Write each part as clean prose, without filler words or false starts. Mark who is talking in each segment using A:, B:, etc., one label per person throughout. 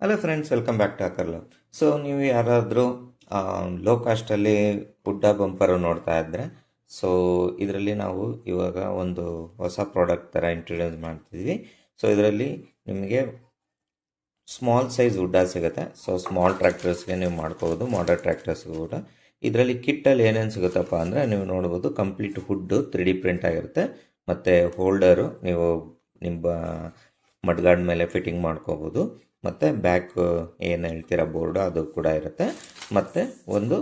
A: Hello friends, welcome back to ಅಕರ್ಲ. So ನೀವು ಯಾರಾದರೂ ಲೋ ಕಾಸ್ಟಲ್ಲಿ ಹುಡ್ಡ ಬಂಪರು ನೋಡ್ತಾ ಇದ್ದರೆ, ಸೊ ಇದರಲ್ಲಿ ನಾವು ಇವಾಗ ಒಂದು ಹೊಸ ಪ್ರಾಡಕ್ಟ್ ಥರ ಇಂಟ್ರೊಡ್ಯೂಸ್ ಮಾಡ್ತಿದ್ವಿ. ಸೊ ಇದರಲ್ಲಿ ನಿಮಗೆ ಸ್ಮಾಲ್ ಸೈಜ್ ಹುಡ್ಡ ಸಿಗುತ್ತೆ. ಸೊ ಸ್ಮಾಲ್ ಟ್ರ್ಯಾಕ್ಟರ್ಸ್ಗೆ ನೀವು ಮಾಡ್ಕೋಬೋದು, ಮಾಡರ್ ಟ್ರ್ಯಾಕ್ಟರ್ಸ್ಗೂ ಕೂಡ. ಇದರಲ್ಲಿ ಕಿಟ್ಟಲ್ಲಿ ಏನೇನು ಸಿಗುತ್ತಪ್ಪ ಅಂದರೆ, ನೀವು ನೋಡ್ಬೋದು ಕಂಪ್ಲೀಟ್ ಹುಡ್ಡು 3D ಪ್ರಿಂಟ್ ಆಗಿರುತ್ತೆ. ಮತ್ತು ಹೋಲ್ಡರು ನೀವು ನಿಮ್ಮ ಮಡ್ಗಾಡ್ ಮೇಲೆ ಫಿಟ್ಟಿಂಗ್ ಮಾಡ್ಕೋಬೋದು. ಮತ್ತು ಬ್ಯಾಕ್ ಏನು ಹೇಳ್ತೀರ ಬೋರ್ಡು ಅದು ಕೂಡ ಇರುತ್ತೆ. ಮತ್ತು ಒಂದು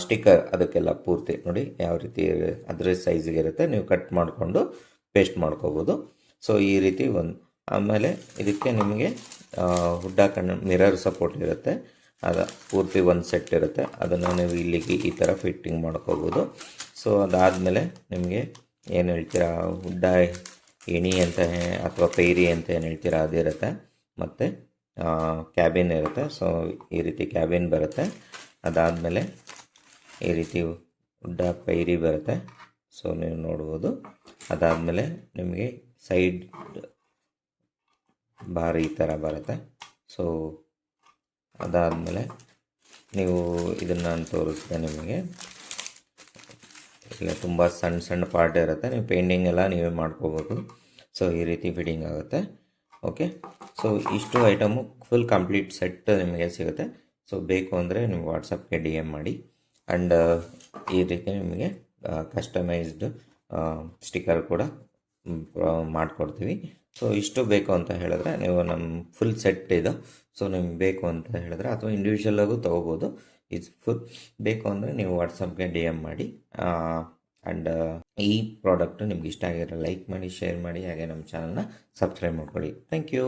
A: ಸ್ಟಿಕ್ಕರ್ ಅದಕ್ಕೆಲ್ಲ ಪೂರ್ತಿ ನೋಡಿ ಯಾವ ರೀತಿ ಅದರ ಸೈಜಿಗೆ ಇರುತ್ತೆ. ನೀವು ಕಟ್ ಮಾಡಿಕೊಂಡು ಪೇಸ್ಟ್ ಮಾಡ್ಕೋಬೋದು. ಸೊ ಈ ರೀತಿ ಒಂದು. ಆಮೇಲೆ ಇದಕ್ಕೆ ನಿಮಗೆ ಹುಡ್ಡ ಮಿರರ್ ಸಪೋರ್ಟ್ ಇರುತ್ತೆ. ಅದು ಪೂರ್ತಿ ಒಂದು ಸೆಟ್ ಇರುತ್ತೆ. ಅದನ್ನು ನೀವು ಇಲ್ಲಿಗೆ ಈ ಥರ ಫಿಟ್ಟಿಂಗ್ ಮಾಡ್ಕೋಬೋದು. ಸೊ ಅದಾದಮೇಲೆ ನಿಮಗೆ ಏನು ಹೇಳ್ತೀರಾ ಹುಡ್ಡ ಎಣಿ ಅಂತ ಅಥವಾ ಪೈರಿ ಅಂತ ಏನು ಹೇಳ್ತೀರಾ ಅದಿರುತ್ತೆ. ಮತ್ತು ಕ್ಯಾಬಿನ್ ಇರುತ್ತೆ. ಸೊ ಈ ರೀತಿ ಕ್ಯಾಬಿನ್ ಬರುತ್ತೆ. ಅದಾದಮೇಲೆ ಈ ರೀತಿ ಹುಡ್ಡ ಪೈರಿ ಬರುತ್ತೆ. ಸೊ ನೀವು ನೋಡ್ಬೋದು. ಅದಾದಮೇಲೆ ನಿಮಗೆ ಸೈಡ್ ಬಾರ್ ಈ ಥರ ಬರುತ್ತೆ. ಸೊ ಅದಾದಮೇಲೆ ನೀವು ಇದನ್ನು ತೋರಿಸಿದೆ ನಿಮಗೆ ಇಲ್ಲ ತುಂಬ ಸಣ್ಣ ಸಣ್ಣ ಪಾರ್ಟ್ ಇರುತ್ತೆ. ನೀವು ಪೇಂಟಿಂಗ್ ಎಲ್ಲ ನೀವೇ ಮಾಡ್ಕೋಬೋದು. ಸೊ ಈ ರೀತಿ ಫಿಟ್ಟಿಂಗ್ ಆಗುತ್ತೆ. ಓಕೆ, ಸೊ ಇಷ್ಟು ಐಟಮು ಫುಲ್ ಕಂಪ್ಲೀಟ್ ಸೆಟ್ ನಿಮಗೆ ಸಿಗುತ್ತೆ. ಸೊ ಬೇಕು ಅಂದರೆ ನೀವು ವಾಟ್ಸಪ್ಗೆ DM ಮಾಡಿ. ಆ್ಯಂಡ್ ಈ ರೀತಿ ನಿಮಗೆ ಕಸ್ಟಮೈಸ್ಡ್ ಸ್ಟಿಕ್ಕರ್ ಕೂಡ ಮಾಡಿಕೊಡ್ತೀವಿ. ಸೊ ಇಷ್ಟು ಬೇಕು ಅಂತ ಹೇಳಿದ್ರೆ ನೀವು ನಮ್ಮ ಫುಲ್ ಸೆಟ್ ಇದು. ಸೊ ನಿಮ್ಗೆ ಬೇಕು ಅಂತ ಹೇಳಿದ್ರೆ ಅಥವಾ ಇಂಡಿವಿಜುವಲಾಗೂ ತೊಗೋಬೋದು. ಇದು ಫುಲ್ ಬೇಕು ಅಂದರೆ ನೀವು ವಾಟ್ಸಪ್ಗೆ DM ಮಾಡಿ. ಆ್ಯಂಡ್ ಈ ಪ್ರಾಡಕ್ಟು ನಿಮ್ಗೆ ಇಷ್ಟ ಆಗಿರೋ ಲೈಕ್ ಮಾಡಿ, ಶೇರ್ ಮಾಡಿ, ಹಾಗೆ ನಮ್ಮ ಚಾನಲ್ನ ಸಬ್ಸ್ಕ್ರೈಬ್ ಮಾಡ್ಕೊಳ್ಳಿ. Thank you.